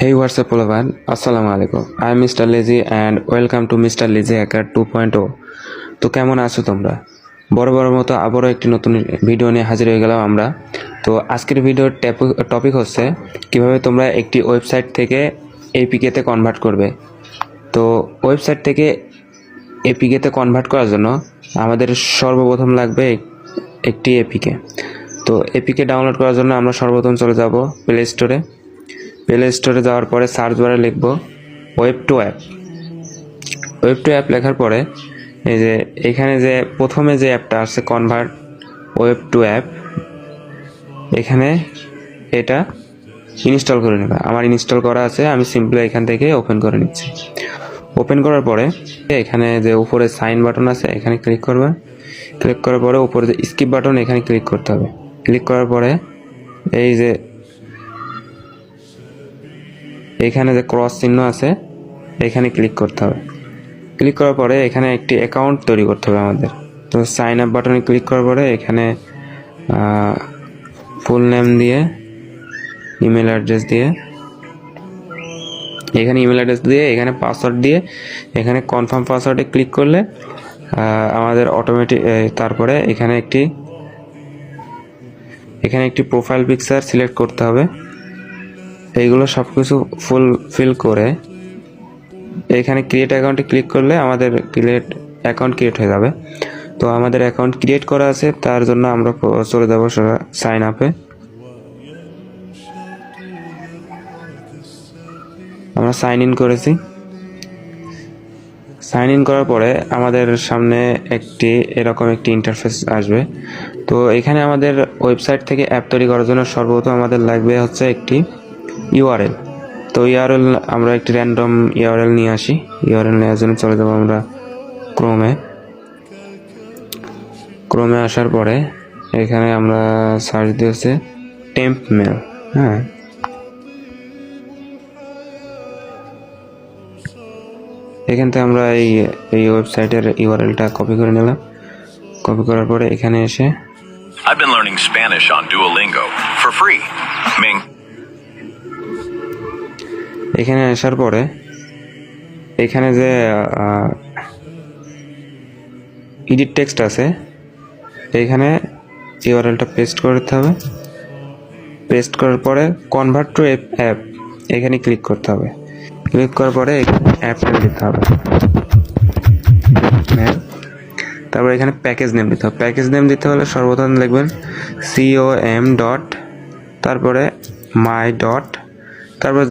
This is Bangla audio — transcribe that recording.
Hey, what's up, everyone? Assalamu alaikum. I am Mr. Lazy and welcome to Mr. Lazy Hacker 2.0. তো কেমন আছো তোমরা? বড় মতো আবারও একটি নতুন ভিডিও নিয়ে হাজির হয়ে গেলাম আমরা। তো আজকের ভিডিওর টপিক হচ্ছে কিভাবে তোমরা একটি ওয়েবসাইট থেকে এপিকে তে কনভার্ট করবে। তো ওয়েবসাইট থেকে এপিকে তে কনভার্ট করার জন্য আমাদের সর্বপ্রথম লাগবে একটি এপিকে। তো এপিকে ডাউনলোড করার জন্য আমরা সর্বপ্রথম চলে যাব প্লে স্টোরে যাওয়ার পরে সার্চ বারে লিখব ওয়েব টু অ্যাপ লেখার পরে এই যে এখানে যে প্রথমে যে অ্যাপটা আছে কনভার্ট ওয়েব টু অ্যাপ, এখানে এটা ইনস্টল করে নেবে। আমার ইনস্টল করা আছে, আমি সিম্পলি এখান থেকে ওপেন করে নিচ্ছি। ওপেন করার পরে এখানে যে উপরে সাইন বাটন আছে এখানে ক্লিক করবে। ক্লিক করার পরে উপরে যে স্কিপ বাটন এখানে ক্লিক করতে হবে। ক্লিক করার পরে এই যে এখানে যে ক্রস চিহ্ন আছে এখানে ক্লিক করতে হবে। ক্লিক করার পরে এখানে একটি অ্যাকাউন্ট তৈরি করতে হবে আমাদের। তো সাইন আপ বাটনে ক্লিক করার পরে এখানে ফুল নেম দিয়ে ইমেল অ্যাড্রেস দিয়ে এখানে পাসওয়ার্ড দিয়ে এখানে কনফার্ম পাসওয়ার্ডে ক্লিক করলে আমাদের অটোমেটিক তারপরে এখানে একটি প্রোফাইল পিকচার সিলেক্ট করতে হবে। এইগুলো সব কিছু ফিল করে এখানে ক্রিয়েট অ্যাকাউন্টে ক্লিক করলে আমাদের অ্যাকাউন্ট ক্রিয়েট হয়ে যাবে। তো আমাদের অ্যাকাউন্ট ক্রিয়েট করা আছে, তার জন্য আমরা চলে যাব সাইন আপে। আমরা সাইন ইন করেছি। সাইন ইন করার পরে আমাদের সামনে এরকম একটি ইন্টারফেস আসবে। তো এখানে আমাদের ওয়েবসাইট থেকে অ্যাপ তৈরি করার জন্য সর্বপ্রথম আমাদের লাগবে হচ্ছে একটি ইউআরএল। তো ইউআরএল আমরা একটি র্যান্ডম ইউআরএল নিয়ে আসি। ইউআরএল নেওয়ার জন্য চলে যাব আমরা ক্রোমে আসার পরে এখানে আমরা সার্চ দিয়েছে টেম্প মেল। হ্যাঁ, এখান থেকে আমরা এই ওয়েবসাইটের ইউআরএলটা কপি করে নিলাম। কপি করার পরে এখানে এসে I've been learning Spanish on Duolingo for free. Ming. এখানে আসার পরে এখানে যে এডিট টেক্সট আছে এখানে ইউআরএলটা পেস্ট করতে হবে। পেস্ট করার পরে কনভার্ট টু অ্যাপ এখানে ক্লিক করতে হবে। ক্লিক করার পরে অ্যাপ নেম দিতে হবে। তারপরে এখানে প্যাকেজ নেম দিতে হবে। প্যাকেজ নেম দিতে হলে সর্বপ্রথম লিখবেন com. তারপরে my. তারপরে